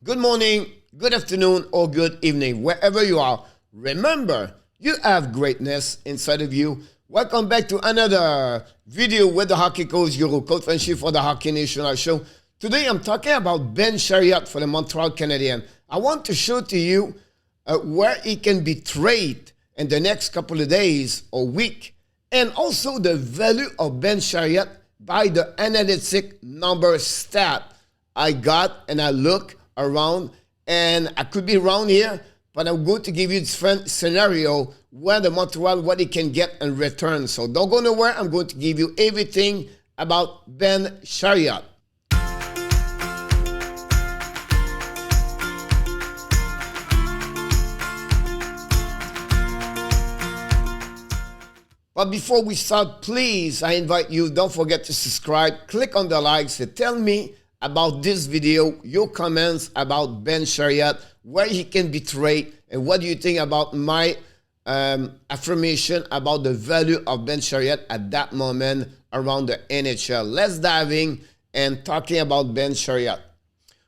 Good morning, good afternoon, or good evening, wherever you are. Remember, you have greatness inside of you. Welcome back to another video with the Hockey Coach, Guru, Coach FRENCHY for the Hockey National Show. Today, I'm talking about Ben Chiarot for the Montreal Canadiens. I want to show to you where he can be traded in the next couple of days or week, and also the value of Ben Chiarot by the analytic number stat I got, and I look around, and I could be wrong here, but I'm going to give you this scenario where the Montreal, what he can get in return. So don't go nowhere. I'm going to give you everything about Ben Chiarot. But before we start, please, I invite you, don't forget to subscribe, click on the likes, and tell me about this video, your comments about Ben Chiarot, where he can be traded, and what do you think about my affirmation about the value of Ben Chiarot at that moment around the NHL. Let's dive in and talking about Ben Chiarot.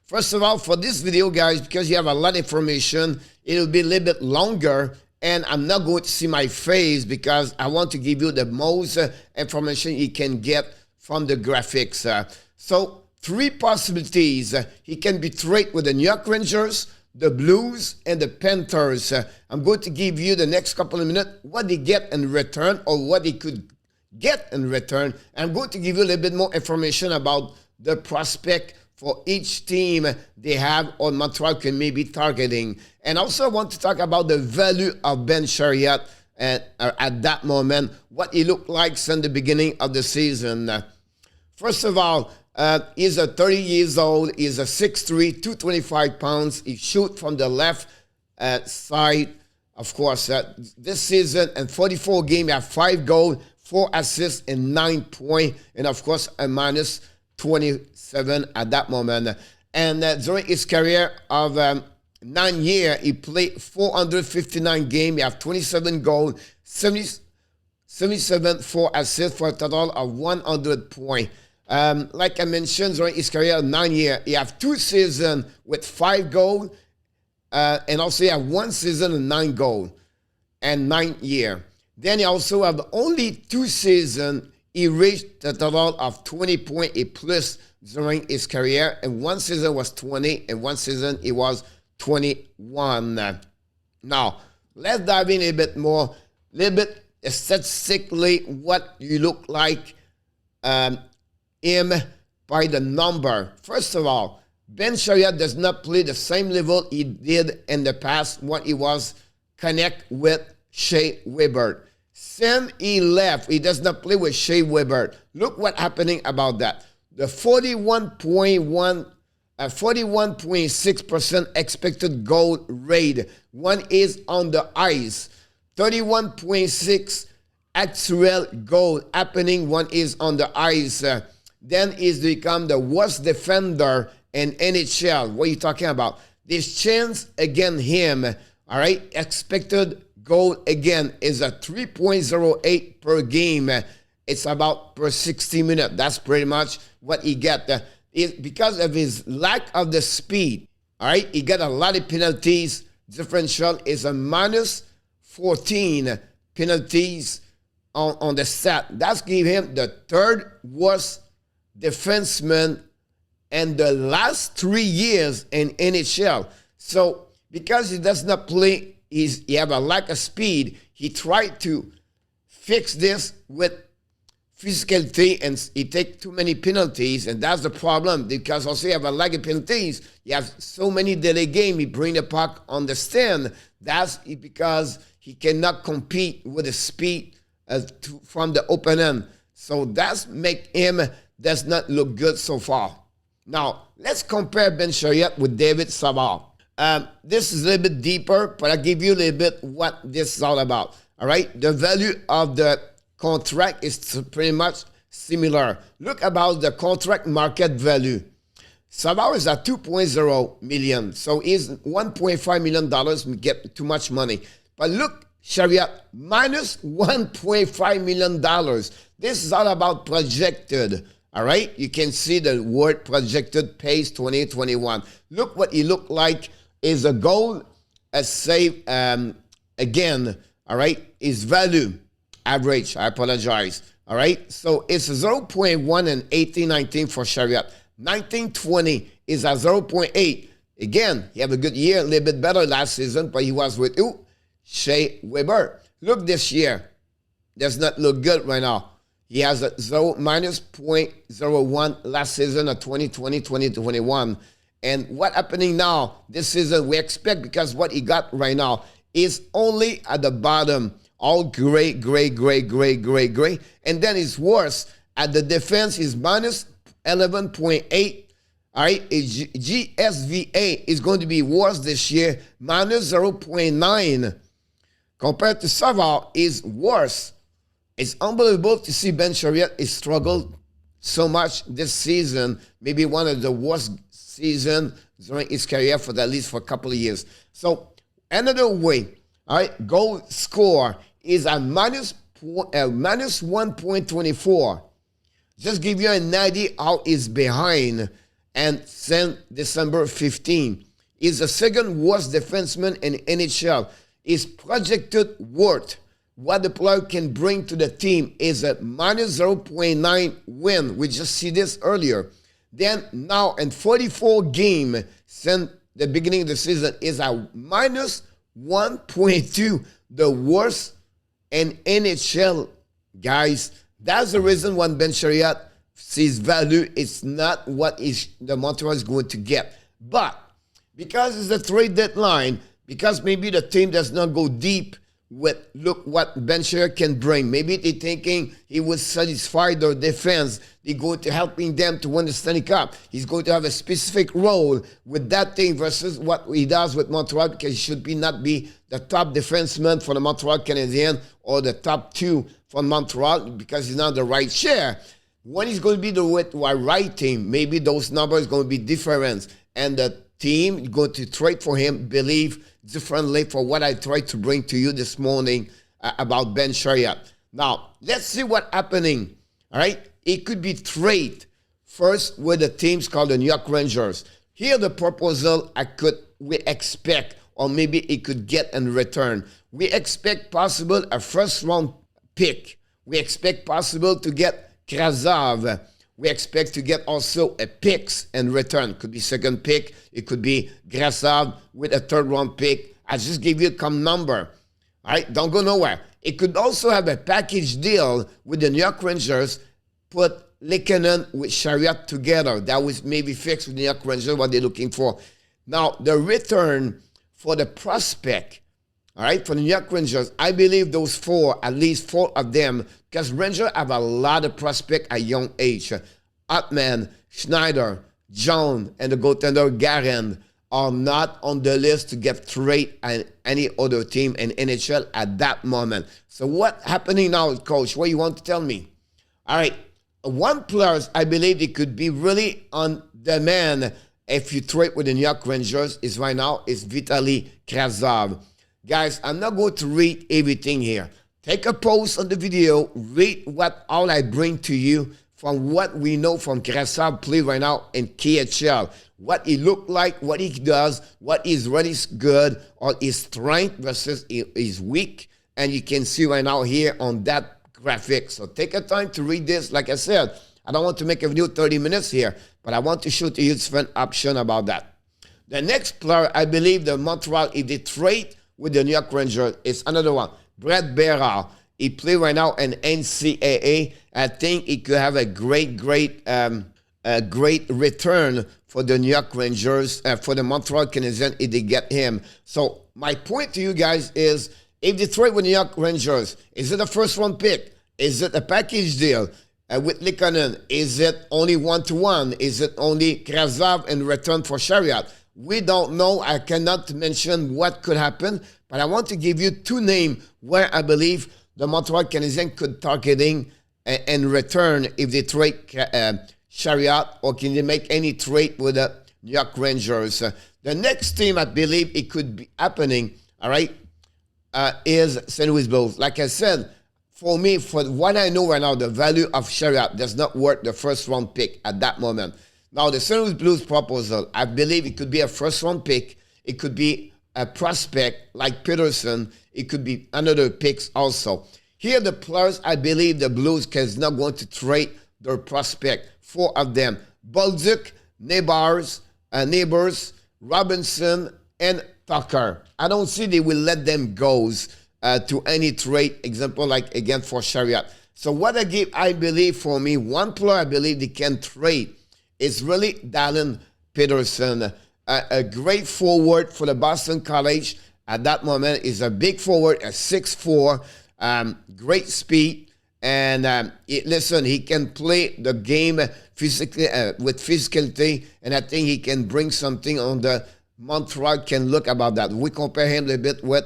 First of all, for this video, guys, because you have a lot of information, it'll be a little bit longer, and I'm not going to see my face because I want to give you the most information you can get from the graphics. So, three possibilities. He can be traded with the New York Rangers, the Blues, and the Panthers. I'm going to give you the next couple of minutes what they get in return or what they could get in return. I'm going to give you a little bit more information about the prospect for each team they have or Montreal can maybe targeting. And also I want to talk about the value of Ben Chiarot at that moment, what he looked like since the beginning of the season. First of all, he's 30 years old. He's 6'3", 225 pounds. He shoots from the left side. Of course, this season in 44 games, he has 5 goals, 4 assists, and 9 points. And of course, a minus 27 at that moment. And during his career of 9 years, he played 459 games. He has 27 goals, 77, 4 assists for a total of 100 points. Like I mentioned, during his career of 9 years, he has 2 seasons with 5 goals, and also he has 1 season and 9 goals, and 9 years. Then he also have only 2 seasons. He reached a total of 20 points a plus during his career, and 1 season was 20, and 1 season he was 21. Now, let's dive in a bit more, a little bit statistically what you look like him by the number. First of all, Ben Chiarot does not play the same level he did in the past when he was connect with Shea Weber. Since he left, he does not play with Shea Weber. Look what happening about that. The 41.6% expected goal rate when is on the ice. 31.6 actual goal happening when is on the ice. Then he's become the worst defender in NHL. What are you talking about? This chance against him, all right, expected goal again is a 3.08 per game. It's about per 60 minutes. That's pretty much what he got. Because of his lack of the speed, all right, he got a lot of penalties. Differential is a minus 14 penalties on the stat. That's give him the third worst defenseman in the last 3 years in NHL. So because he does not play, he have a lack of speed. He tried to fix this with physicality, and he take too many penalties, and that's the problem. Because also he have a lack of penalties. He has so many delay game. He bring the puck on the stand. That's because he cannot compete with the speed from the open end. So that's make him does not look good so far. Now, let's compare Ben Chiarot with David Savard. This is a little bit deeper, but I'll give you a little bit what this is all about. All right? The value of the contract is pretty much similar. Look about the contract market value. Savard is at $2.0 million, so he's $1.5 million get too much money. But look, Chiarot, minus $1.5 million. This is all about projected. All right, you can see the word projected pace 2021. Look what he looked like. Is a goal, a save, again, all right, is value, average, I apologize, all right? So it's 0.1 and 18-19 for CHIAROT. 19-20 is a 0.8. Again, he had a good year, a little bit better last season, but he was with who? Shea Weber. Look this year, does not look good right now. He has a minus 0.01 last season of 2020-2021. And what happening now this season, we expect, because what he got right now is only at the bottom, all gray, gray, gray, gray, gray, gray. And then it's worse. At the defense is minus 11.8. All right, GSVA is going to be worse this year, minus 0.9. Compared to Savard is worse. It's unbelievable to see Ben Chiarot is struggled so much this season, maybe one of the worst season during his career for at least for a couple of years. So another way, all right, goal score is a minus 1.24. Just give you an idea how he's behind. And since December 15, is the second worst defenseman in NHL. His projected worth, what the player can bring to the team, is a minus 0.9 win. We just see this earlier. Then now in 44 games since the beginning of the season is a minus 1.2, the worst in NHL, guys. That's the reason when Ben Chiarot sees value, it's not what the Montreal is going to get. But because it's a trade deadline, because maybe the team does not go deep with, look what Ben Chiarot can bring. Maybe they're thinking he will satisfy their defense. They're going to helping them to win the Stanley Cup. He's going to have a specific role with that team versus what he does with Montreal, because he should not be the top defenseman for the Montreal Canadiens or the top two for Montreal, because he's not the right share. When he's going to be the right team, maybe those numbers are going to be different. And the team going to trade for him, believe differently for what I tried to bring to you this morning about Ben Chiarot. Now, let's see what's happening. All right? It could be trade first with the teams called the New York Rangers. Here the proposal we expect, or maybe it could get in return. We expect possible a first round pick. We expect possible to get Krasov. We expect to get also a picks in return. Could be second pick. It could be Krasov with a third round pick. I just gave you a come number. All right, don't go nowhere. It could also have a package deal with the New York Rangers. Put Lehkonen with Chiarot together. That was maybe fixed with the New York Rangers, what they're looking for. Now, the return for the prospect, all right, for the New York Rangers, I believe those four, at least four of them, because Rangers have a lot of prospects at young age. Ottman, Schneider, John, and the goaltender Garen are not on the list to get trade at any other team in NHL at that moment. So what's happening now, Coach? What you want to tell me? All right, one player, I believe it could be really on demand if you trade with the New York Rangers is right now is Vitaly Krasov. Guys, I'm not going to read everything here. Take a pause on the video, read what all I bring to you from what we know from Krasov play right now in KHL. What he look like, what he does, what is really good, or his strength versus his weak. And you can see right now here on that graphic. So take a time to read this. Like I said, I don't want to make a video 30 minutes here, but I want to show to you different option about that. The next player, I believe the Montreal, if they trade with the New York Rangers, is another one. Brett Berard. He play right now in NCAA. I think he could have a great return for the New York Rangers, for the Montreal Canadiens if they get him. So my point to you guys is, if they trade with New York Rangers, is it a first-round pick? Is it a package deal with Lehkonen? Is it only one-to-one? Is it only Krasov in return for Chiarot? We don't know. I cannot mention what could happen, but I want to give you two names where I believe the Montreal Canadiens could targeting in return if they trade Chiarot, or can they make any trade with the New York Rangers. The next team I believe it could be happening, all right, is St. Louis Blues. Like I said, for me, for what I know right now, the value of CHIAROT does not worth the first round pick at that moment. Now, the St. Louis Blues proposal, I believe it could be a first round pick. It could be a prospect like Peterson. It could be another picks also. Here, the players, I believe the Blues is not going to trade their prospect. 4 of them: Bolduc, Neighbors, Robinson, and Tucker. I don't see they will let them go to any trade, example like again for CHIAROT. So what I believe for me, one player I believe they can trade is really Dallin Peterson, a great forward for the Boston College at that moment. Is a big forward, a 6'4", great speed, and listen, he can play the game physically with physicality, and I think he can bring something on the Montreal can look about that. We compare him a bit with,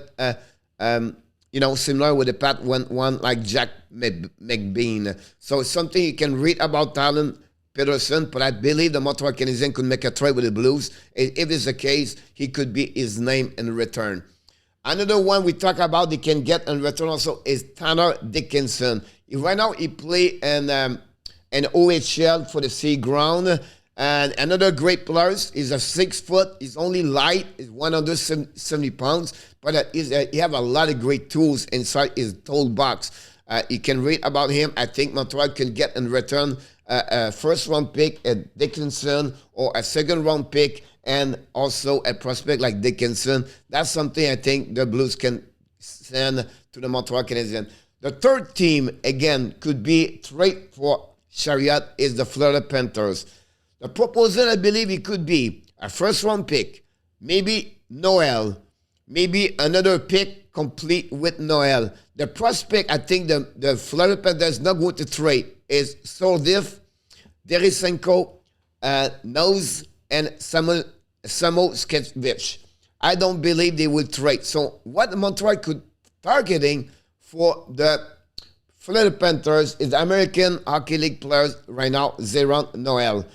similar with the Pat one like Jack McBean. So it's something you can read about Dallin Peterson, but I believe the Montreal Canadiens could make a trade with the Blues. If it's the case, he could be his name in return. Another one we talk about they can get in return also is Tanner Dickinson. Right now he play in OHL for the Sea Ground. And another great player is a 6 foot. He's only light. He's 170 pounds. But he have a lot of great tools inside his toolbox. You can read about him. I think Montreal can get in return a first-round pick at Dickinson or a second-round pick and also a prospect like Dickinson. That's something I think the Blues can send to the Montreal Canadiens. The third team, again, could be trade for CHIAROT is the Florida Panthers. The proposal, I believe it could be a first-round pick, maybe Noel, maybe another pick complete with Noel. The prospect, I think the Florida Panthers not going to trade is Sordiv, Derisenko, Nose, and Samuel Skevich. I don't believe they will trade. So what Montreal could targeting for the Florida Panthers is the American Hockey League players right now, Zeron Noel.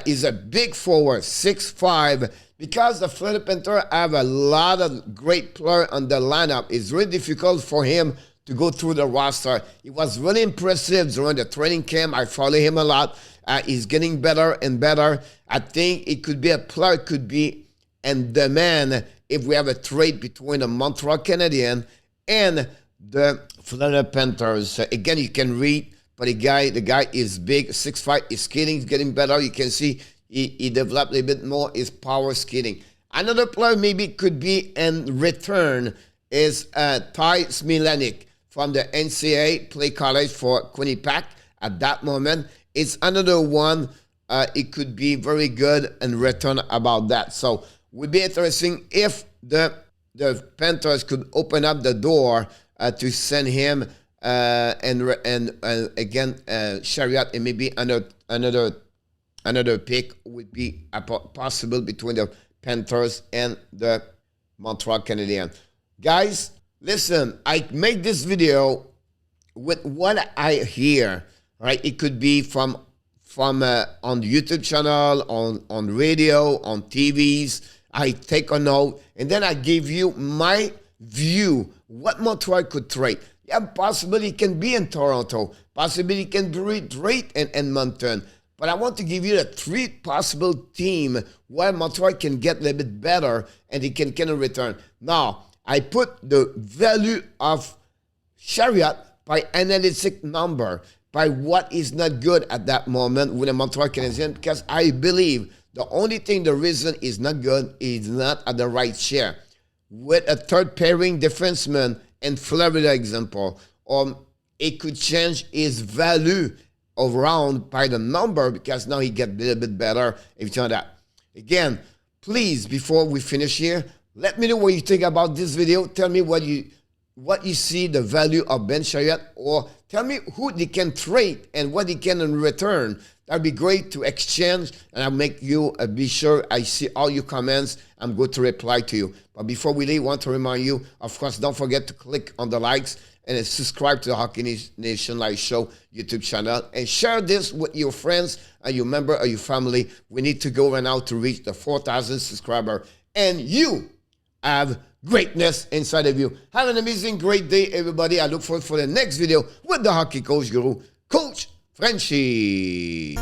Is a big forward, 6'5". Because the Florida Panthers have a lot of great players on the lineup, it's really difficult for him to go through the roster. He was really impressive during the training camp. I follow him a lot. He's getting better and better. I think it could be a player, could be in demand if we have a trade between the Montreal Canadiens and the Florida Panthers. Again, you can read. But the guy is big, 6'5", his skating is getting better. You can see he developed a bit more his power skating. Another player maybe could be in return is Ty Smilanic from the NCAA, play college for Quinnipiac at that moment. It's another one, it could be very good in return about that. So would be interesting if the Panthers could open up the door to send him and again, CHIAROT and maybe another pick would be possible between the Panthers and the Montreal Canadiens. Guys, listen, I make this video with what I hear. Right, it could be from on the YouTube channel, on radio, on TVs. I take a note and then I give you my view. What Montreal could trade. Yeah, possibly it can be in Toronto. Possibly it can be great in Edmonton. But I want to give you the 3 possible teams where Montreal can get a little bit better and they can return. Now, I put the value of CHIAROT by analytic number, by what is not good at that moment with the Montreal Canadiens, because I believe the only thing, the reason is not good is not at the right share. With a third pairing defenseman, in Florida example, it could change his value around by the number because now he get a little bit better if you know that. Again, please, before we finish here, let me know what you think about this video. Tell me what you see the value of Ben CHIAROT, or tell me who they can trade and what they can in return. That'd be great to exchange, and I'll make you be sure I see all your comments. I'm going to reply to you. But before we leave, I want to remind you, of course, don't forget to click on the likes and subscribe to the Hockey Nation Live Show YouTube channel, and share this with your friends and your member or your family. We need to go right now to reach the 4,000 subscribers. And you, have greatness inside of you. Have an amazing, great day, everybody. I look forward for the next video with the hockey coach guru, Coach Frenchy.